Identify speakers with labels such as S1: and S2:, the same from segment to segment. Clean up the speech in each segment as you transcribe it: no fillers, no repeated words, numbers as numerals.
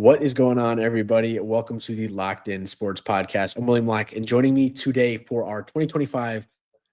S1: What is going on, everybody? Welcome to the Locked In Sports Podcast. I'm William Lock, and joining me today for our 2025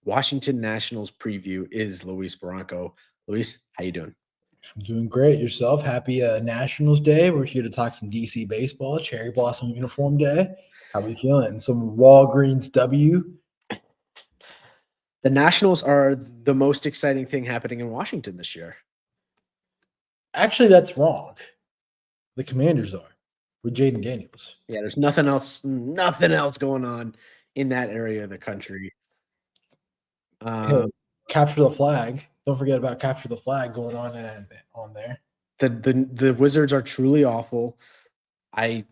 S1: Washington Nationals preview is Luis Barranco. Luis, how you doing?
S2: I'm doing great. Yourself? Happy Nationals Day. We're here to talk some DC baseball, Cherry Blossom Uniform Day. How we feeling? Some Walgreens W.
S1: The Nationals are the most exciting thing happening in Washington this year.
S2: Actually, that's wrong. The Commanders are with Jaden Daniels.
S1: Yeah, there's nothing else going on in that area of the country.
S2: Hey, capture the flag. Don't forget about capture the flag going on there.
S1: The Wizards are truly awful. Okay,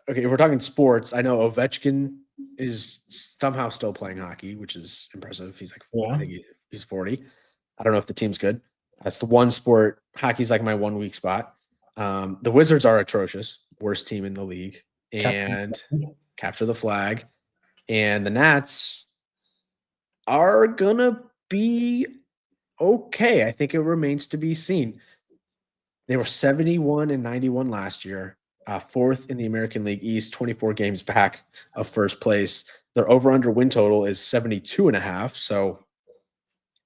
S1: if we're talking sports, I know Ovechkin is somehow still playing hockey, which is impressive. He's like, I think he's 40. I don't know if the team's good. That's the one sport. Hockey's like my 1 week spot. The Wizards are atrocious, worst team in the league, and capture the flag. And the Nats are gonna be okay. I think it remains to be seen. They were 71 and 91 last year. Fourth in the American League East, 24 games back of first place. Their over-under win total is 72.5. So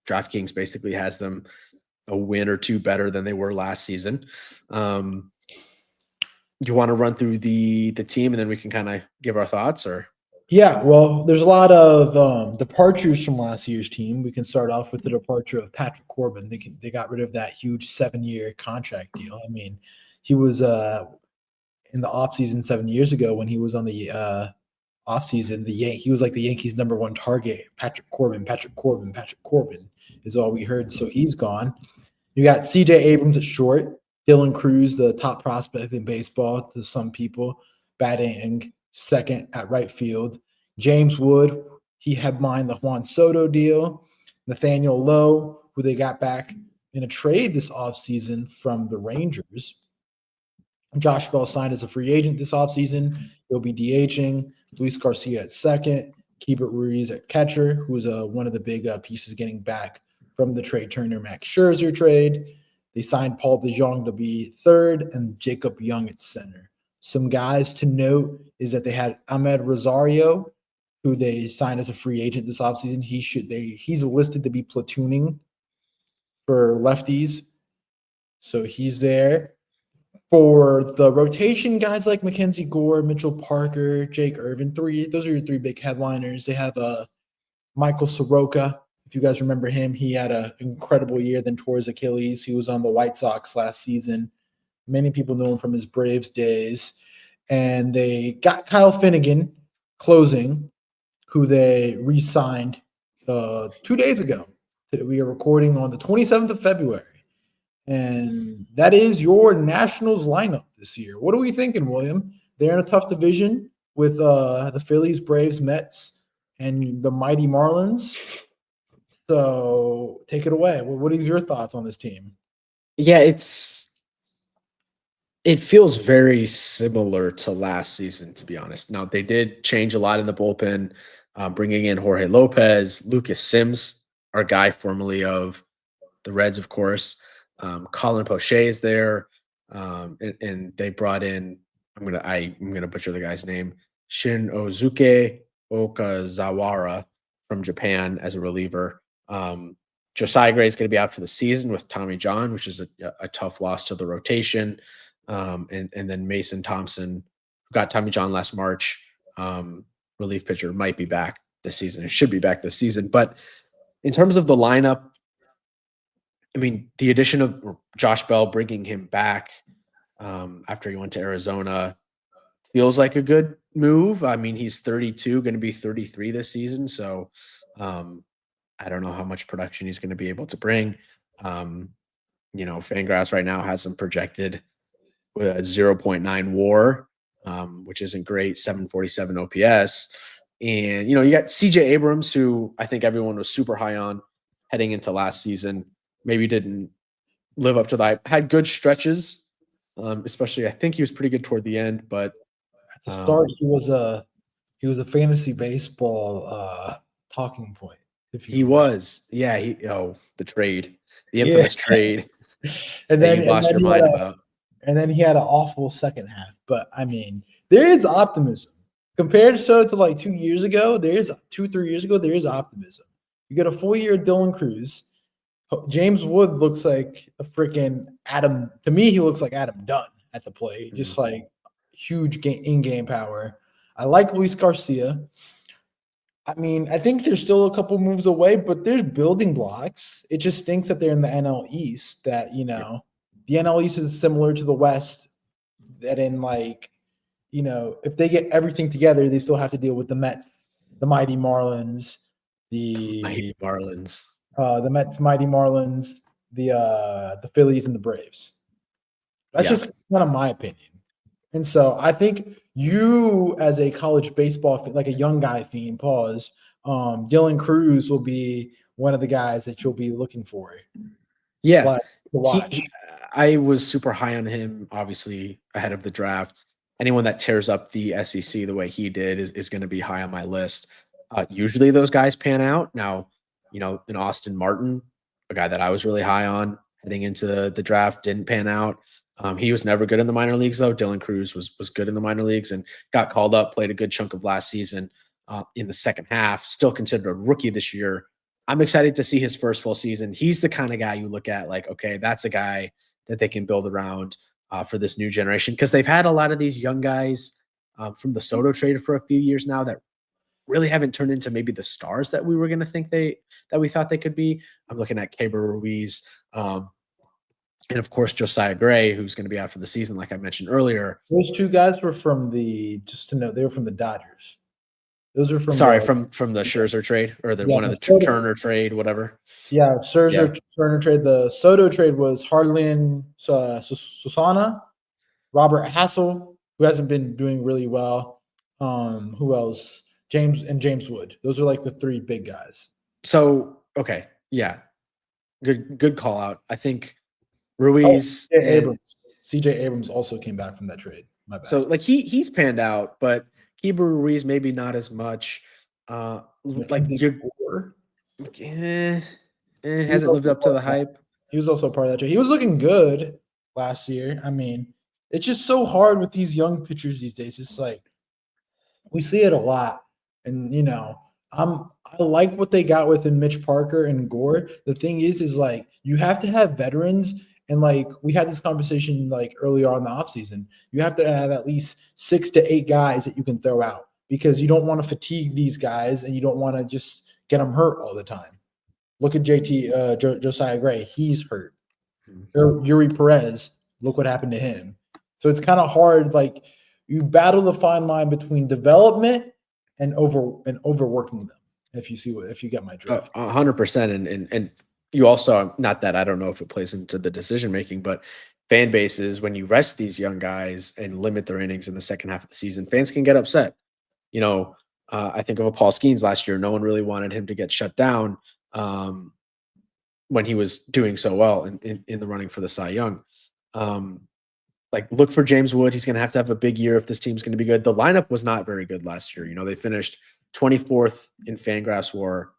S1: DraftKings basically has them a win or two better than they were last season. You want to run through the team and then we can kind of give our thoughts, or?
S2: Yeah, well, there's a lot of departures from last year's team. We can start off with the departure of Patrick Corbin. They got rid of that huge 7-year contract deal. I mean, he was in the offseason 7 years ago when he was on the offseason, he was like the Yankees' number one target. Patrick Corbin is all we heard. So he's gone. You got CJ Abrams at short, Dylan Cruz, the top prospect in baseball to some people, batting second at right field. James Wood, he headlined the Juan Soto deal. Nathaniel Lowe, who they got back in a trade this offseason from the Rangers. Josh Bell signed as a free agent this offseason. He'll be DHing. Luis Garcia at second. Keibert Ruiz at catcher, who's one of the big pieces getting back from the Trey Turner-Max Scherzer trade. They signed Paul DeJong to be third and Jacob Young at center. Some guys to note is that they had Ahmed Rosario, who they signed as a free agent this offseason. He's listed to be platooning for lefties. So he's there. For the rotation, guys like Mackenzie Gore, Mitchell Parker, Jake Irvin, those are your three big headliners. They have Michael Soroka. If you guys remember him, he had an incredible year, then tore his Achilles. He was on the White Sox last season. Many people know him from his Braves days. And they got Kyle Finnegan closing, who they re-signed 2 days ago. We are recording on the 27th of February. And that is your Nationals lineup this year. What are we thinking, William? They're in a tough division with the Phillies, Braves, Mets, and the mighty Marlins. So take it away. What is your thoughts on this team?
S1: Yeah, it feels very similar to last season, to be honest. Now, they did change a lot in the bullpen, bringing in Jorge Lopez, Lucas Sims, our guy formerly of the Reds, of course. Colin Poche is there, and they brought in, I'm gonna butcher the guy's name, Shinozuke Okazawara from Japan as a reliever. Josiah Gray is going to be out for the season with Tommy John, which is a tough loss to the rotation. And then Mason Thompson, who got Tommy John last March, relief pitcher, might be back this season. It should be back this season. But in terms of the lineup, I mean, the addition of Josh Bell, bringing him back after he went to Arizona, feels like a good move. I mean, he's 32, going to be 33 this season. So I don't know how much production he's going to be able to bring. Fangraphs right now has him projected with a 0.9 WAR, which isn't great, 747 OPS. And, you got CJ Abrams, who I think everyone was super high on heading into last season. Maybe didn't live up to that. Had good stretches, especially I think he was pretty good toward the end. But
S2: at the start, he was a fantasy baseball talking point.
S1: He was, yeah. The trade, the infamous trade,
S2: and
S1: that you lost your mind about.
S2: and then he had an awful second half. But I mean, there is optimism compared to like 2 years ago. There is 2, 3 years ago. There is optimism. You get a full year of Dylan Cruz. James Wood looks like a freaking Adam. To me, he looks like Adam Dunn at the plate, just like huge in-game power. I like Luis Garcia. I mean, I think there's still a couple moves away, but there's building blocks. It just stinks that they're in the NL East. That the NL East is similar to the West. That in like, if they get everything together, they still have to deal with the Mets, the mighty Marlins,
S1: Mighty
S2: the
S1: Marlins.
S2: the Mets, mighty Marlins, the Phillies, and the Braves. That's just kind of my opinion. And so I think you, as a college baseball, like a young guy fiend, Dylan Cruz will be one of the guys that you'll be looking for.
S1: Yeah,
S2: To watch.
S1: I was super high on him, obviously, ahead of the draft. Anyone that tears up the SEC the way he did is going to be high on my list. Usually those guys pan out. Now, in Austin Martin, a guy that I was really high on heading into the draft, didn't pan out. He was never good in the minor leagues, though. Dylan Cruz was good in the minor leagues and got called up, played a good chunk of last season in the second half. Still considered a rookie this year. I'm excited to see his first full season. He's the kind of guy you look at like, okay, that's a guy that they can build around for this new generation, because they've had a lot of these young guys from the Soto trade for a few years now that really haven't turned into maybe the stars that we were going to think that we thought they could be. I'm looking at Keibert Ruiz, and of course Josiah Gray, who's going to be out for the season, like I mentioned earlier.
S2: Those two guys were from they were from the Dodgers. Those are from
S1: from the Scherzer trade, or one of the Turner trade, whatever.
S2: Yeah, Turner trade. The Soto trade was Harlan Susana, Robert Hassel, who hasn't been doing really well. Who else? James Wood. Those are like the three big guys.
S1: So okay, yeah, good call out. I think Ruiz
S2: CJ Abrams also came back from that trade. My bad.
S1: So like he's panned out, but Keibert Ruiz maybe not as much. Like you're hasn't lived up to the hype.
S2: He was also part of that trade. He was looking good last year. I mean, it's just so hard with these young pitchers these days. It's like we see it a lot, and I like what they got within Mitch Parker and Gore. The thing is like you have to have veterans. And like we had this conversation like earlier on in the offseason, you have to have at least 6 to 8 guys that you can throw out, because you don't want to fatigue these guys and you don't want to just get them hurt all the time. Look at Josiah Gray. He's hurt. Yuri Perez, look what happened to him. So it's kind of hard. Like you battle the fine line between development and overworking them. If you get my drift.
S1: 100%. And you also, not that I don't know if it plays into the decision making, but fan bases, when you rest these young guys and limit their innings in the second half of the season, fans can get upset. I think of Paul Skeens last year. No one really wanted him to get shut down when he was doing so well in the running for the Cy Young. Like look for James Wood. He's going to have a big year if this team's going to be good. The lineup was not very good last year. They finished 24th in Fangraphs WAR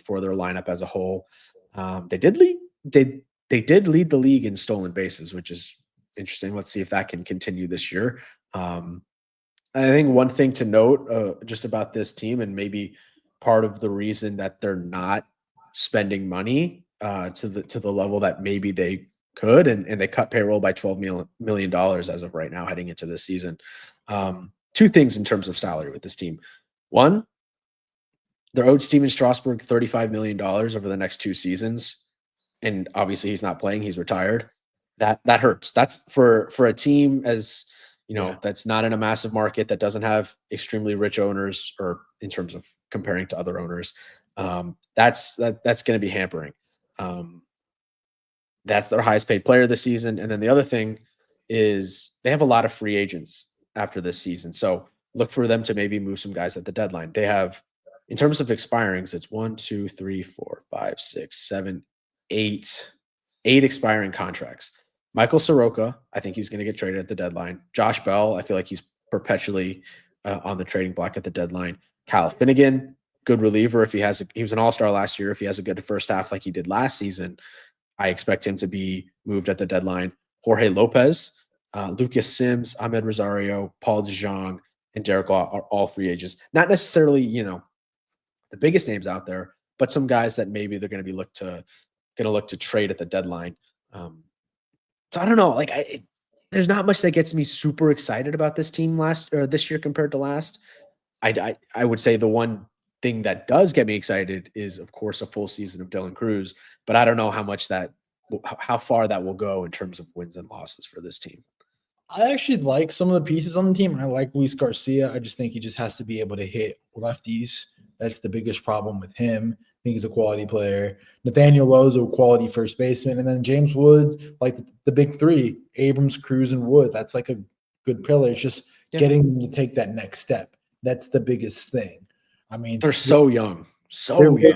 S1: for their lineup as a whole. They did lead the league in stolen bases, which is interesting. Let's see if that can continue this year. I think one thing to note just about this team, and maybe part of the reason that they're not spending money to the level that maybe they could, and they cut payroll by $12 million as of right now heading into this season. Two things in terms of salary with this team. One, they're owed Steven Strasburg $35 million over the next 2 seasons. And obviously he's not playing, he's retired. That hurts. That's for a team that's not in a massive market, that doesn't have extremely rich owners, or in terms of comparing to other owners. That's going to be hampering. That's their highest paid player this season. And then the other thing is they have a lot of free agents after this season. So look for them to maybe move some guys at the deadline. They have, in terms of expirings, it's 1, 2, 3, 4, 5, 6, 7, 8 expiring contracts. Michael Soroka, I think he's going to get traded at the deadline. Josh Bell, I feel like he's perpetually on the trading block at the deadline. Kyle Finnegan, good reliever. He was an all-star last year. If he has a good first half like he did last season, I expect him to be moved at the deadline. Jorge Lopez, Lucas Sims, Ahmed Rosario, Paul DeJong, and Derek Law are all free agents. Not necessarily, the biggest names out there, but some guys that maybe they're going to be look to trade at the deadline. Um, so I don't know. There's not much that gets me super excited about this team last or this year compared to last. I would say the one thing that does get me excited is, of course, a full season of Dylan Cruz, but I don't know how far that will go in terms of wins and losses for this team.
S2: I actually like some of the pieces on the team. I like Luis Garcia. I just think he just has to be able to hit lefties. That's the biggest problem with him. I think he's a quality player. Nathaniel Lowe's a quality first baseman. And then James Woods, like the big three, Abrams, Cruz, and Wood. That's like a good pillar. It's just getting them to take that next step. That's the biggest thing. I mean,
S1: they're so young,
S2: very,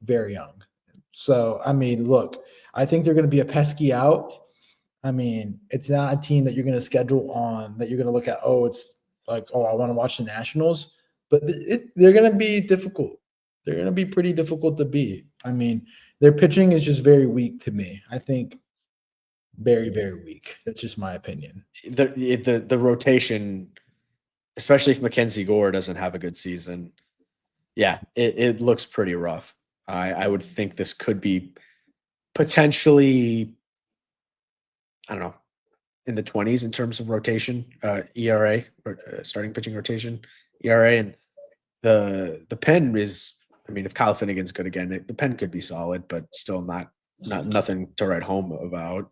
S2: very young. So, I mean, look, I think they're going to be a pesky out. I mean, it's not a team that you're going to schedule on that you're going to look at. Oh, it's like, oh, I want to watch the Nationals, but they're going to be difficult. They're going to be pretty difficult to beat. I mean, their pitching is just very weak to me. I think very, very weak. That's just my opinion.
S1: The rotation, especially if Mackenzie Gore doesn't have a good season, yeah, it looks pretty rough. I would think this could be potentially, I don't know, in the 20s in terms of rotation, ERA, or starting pitching rotation, ERA. And the pen is, I mean, if Kyle Finnegan's good again, the pen could be solid, but still not nothing to write home about.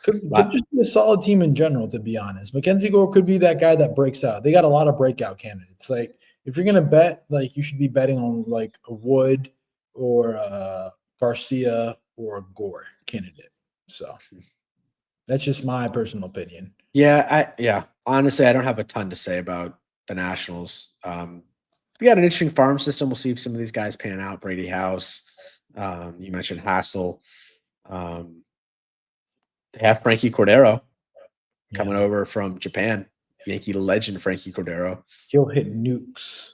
S2: Could just be a solid team in general, to be honest. Mackenzie Gore could be that guy that breaks out. They got a lot of breakout candidates. Like, if you're gonna bet, like, you should be betting on like a Wood or a Garcia or a Gore candidate. So that's just my personal opinion.
S1: Yeah. Honestly, I don't have a ton to say about the Nationals. They got an interesting farm system. We'll see if some of these guys pan out. Brady House. You mentioned Hassel. They have Frankie Cordero coming over from Japan. Yankee legend Frankie Cordero.
S2: He'll hit nukes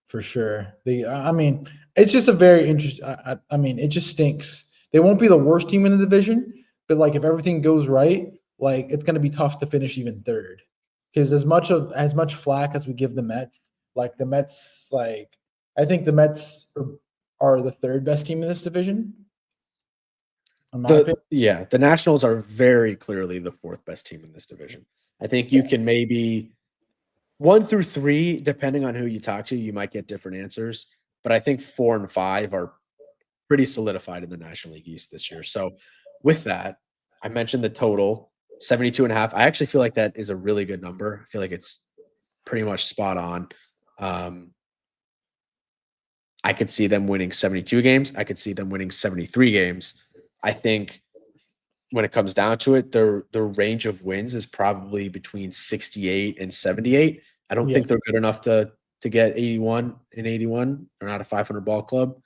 S2: for sure. I mean, it's just a very interesting. I mean, it just stinks. They won't be the worst team in the division, but like if everything goes right, like it's going to be tough to finish even third. Because as much flack as we give the Mets, like the Mets, like I think the Mets are the third best team in this division.
S1: The Nationals are very clearly the fourth best team in this division. I think you can maybe 1 through 3, depending on who you talk to, you might get different answers. But I think 4 and 5 are pretty solidified in the National League East this year. So with that, I mentioned the total 72.5. I actually feel like that is a really good number. I feel like it's pretty much spot on. I could see them winning 72 games. I could see them winning 73 games. I think when it comes down to it, their range of wins is probably between 68 and 78. I don't think they're good enough to get 81 and 81. They're not a 500 ball club,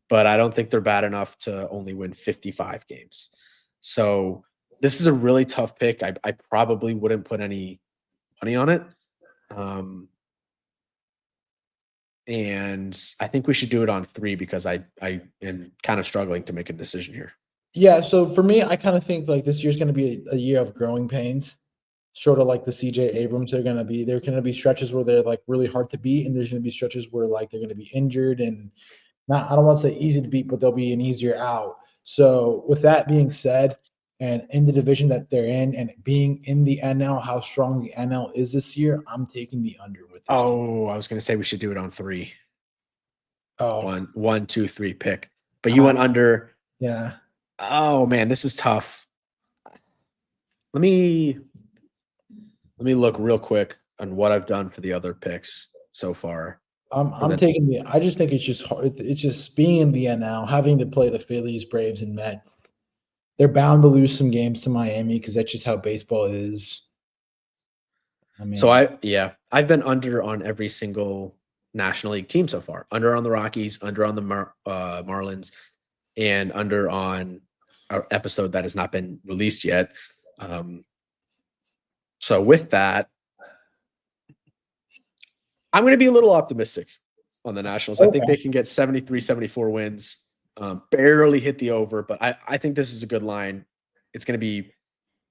S1: but I don't think they're bad enough to only win 55 games. So this is a really tough pick. I probably wouldn't put any money on it. And I think we should do it on 3 because I am kind of struggling to make a decision here.
S2: Yeah, so for me, I kind of think like this year's going to be a year of growing pains, sort of like the CJ Abrams. There are going to be stretches where they're like really hard to beat, and there's going to be stretches where like they're going to be injured and not. I don't want to say easy to beat, but they'll be an easier out. So with that being said, and in the division that they're in, and being in the NL, how strong the NL is this year, I'm taking the under with this team.
S1: I was going to say we should do it on 3.
S2: Oh,
S1: 1, 2, 3 pick, but you went under.
S2: Yeah.
S1: Oh man, this is tough. Let me look real quick on what I've done for the other picks so far.
S2: I'm taking the. I just think it's just hard. It's just being in the NL, having to play the Phillies, Braves, and Mets. They're bound to lose some games to Miami because that's just how baseball is. I mean,
S1: I've been under on every single National League team so far. Under on the Rockies, under on the Marlins, and under on our episode that has not been released yet. So with that, I'm going to be a little optimistic on the Nationals. Okay. I think they can get 73, 74 wins, barely hit the over, but I think this is a good line. It's going to be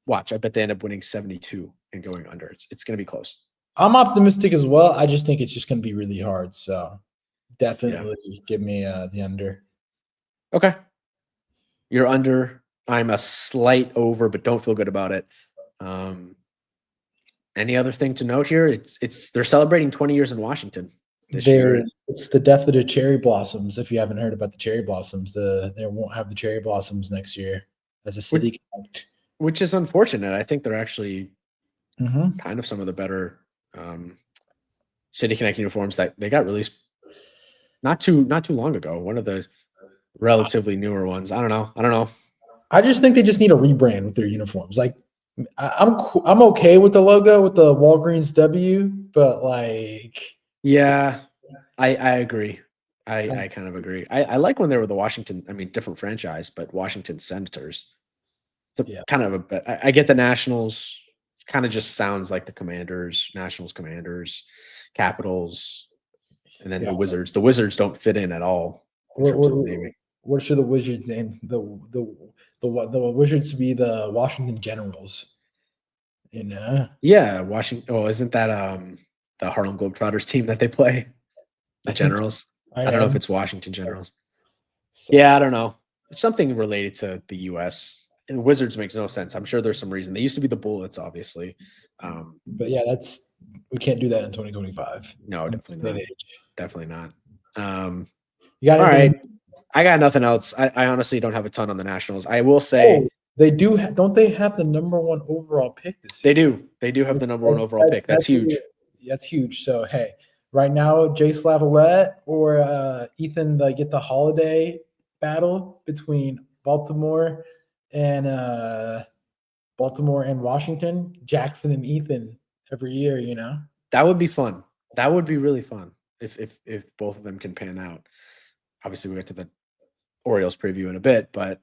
S1: Watch, I bet they end up winning 72 and going under. It's going to be close.
S2: I'm optimistic as well. I just think it's just going to be really hard. So
S1: Yeah.
S2: definitely give me the under.
S1: Okay. You're under. I'm a slight over, but don't feel good about it. Any other thing to note here? They're celebrating 20 years in Washington this year.
S2: It's the death of the cherry blossoms. If you haven't heard about the cherry blossoms, they won't have the cherry blossoms next year as a city connect.
S1: Which is unfortunate. I think they're actually
S2: Mm-hmm.
S1: kind of some of the better City Connect uniforms that they got released not too long ago. One of the relatively newer ones. I don't know.
S2: I just think they just need a rebrand with their uniforms. Like I'm okay with the logo with the Walgreens W, but like
S1: Yeah, I agree. I kind of agree. I like when they were the Washington. I mean, different franchise, but Washington Senators. It's
S2: yeah,
S1: kind of a bit. I get the Nationals. Kind of just sounds like the Commanders, Nationals, Commanders, Capitals, and then
S2: yeah.
S1: the Wizards. The Wizards don't fit in at all in
S2: What,
S1: terms
S2: what,
S1: of naming.
S2: what should the Wizards name the Wizards be the Washington Generals? You know,
S1: Yeah, Washington. Oh, isn't that the Harlem Globetrotters team that they play? The
S2: I think
S1: Generals.
S2: I
S1: I don't know if
S2: am.
S1: it's Washington Generals.
S2: So,
S1: Yeah, I don't know. It's something related to the U.S. And the Wizards makes no sense. I'm sure there's some reason. They used to be the Bullets, obviously.
S2: but yeah, we can't do that in 2025.
S1: No,
S2: In this
S1: definitely
S2: day and
S1: not.
S2: age.
S1: Definitely not.
S2: You got
S1: All
S2: anything?
S1: right. I got nothing else. I honestly don't have a ton on the Nationals. I will say
S2: Oh, they do. Don't they have the number one overall pick this
S1: they
S2: year?
S1: do. They do have the number one overall pick. That's huge.
S2: That's huge. So hey, right now, Jay Slavalette or Ethan get the holiday battle between and Baltimore and Washington. Jackson and Ethan every year. You know.
S1: That would be fun. That would be really fun if both of them can pan out. Obviously, we get to the Orioles preview in a bit, but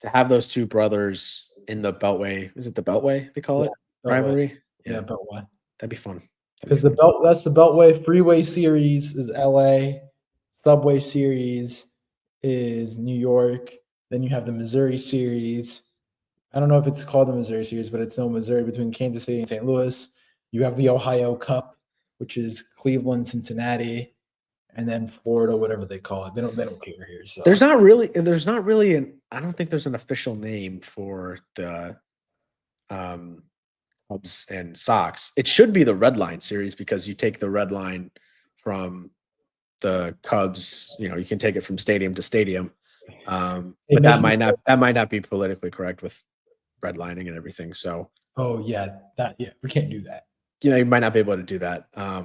S1: to have those two brothers in the Beltway, is it the Beltway they call
S2: Yeah,
S1: it?
S2: Beltway.
S1: Rivalry?
S2: Yeah,
S1: Yeah,
S2: Beltway.
S1: that'd be fun.
S2: Because that's the Beltway Freeway Series is LA, Subway Series is New York. Then you have the Missouri Series. I don't know if it's called the Missouri Series, but it's no Missouri between Kansas City and St. Louis. You have the Ohio Cup, which is Cleveland, Cincinnati, and then Florida, whatever they call it. They don't care here. So
S1: there's not really I don't think there's an official name for the Cubs and Sox. It should be the Red Line series because you take the red line from the Cubs, you can take it from stadium to stadium. But that might not be politically correct with redlining and everything. So
S2: oh yeah, we can't do that.
S1: you might not be able to do that.
S2: I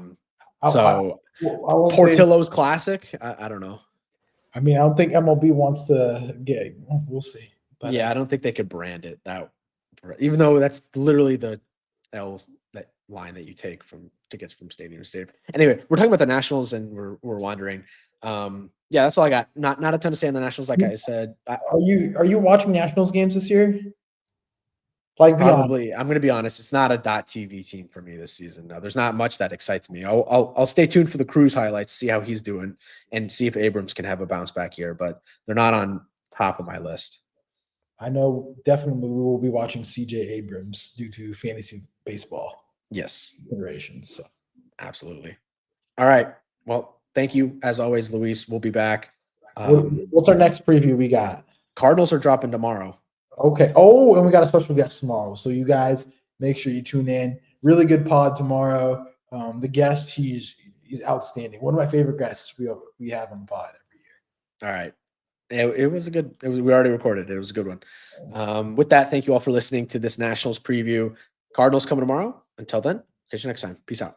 S2: won't say.
S1: Portillo's Classic. I don't know.
S2: I mean, I don't think MLB wants to get. We'll see. But
S1: Yeah, I don't think they could brand it that, even though that's literally the that line that you take from tickets from stadium to stadium. Anyway, we're talking about the Nationals and we're wandering. Yeah, that's all I got. Not a ton to say on the Nationals, like I said.
S2: are you watching Nationals games this year? Like,
S1: Probably, I'm going to be honest. It's not a .TV team for me this season. No, there's not much that excites me. I'll stay tuned for the Cruz highlights, see how he's doing, and see if Abrams can have a bounce back here. But they're not on top of my list.
S2: I know definitely we will be watching C.J. Abrams due to fantasy baseball.
S1: Yes,
S2: considerations. So.
S1: Absolutely. All right. Well, thank you as always, Luis. We'll be back.
S2: What's our next preview? We got
S1: Cardinals are dropping tomorrow.
S2: Okay. Oh, and we got a special guest tomorrow. So you guys make sure you tune in. Really good pod tomorrow. The guest, he's outstanding. One of my favorite guests we have on the pod every year.
S1: All right. It was a good. We already recorded it. It was a good one. With that, thank you all for listening to this Nationals preview. Cardinals coming tomorrow. Until then, catch you next time. Peace out.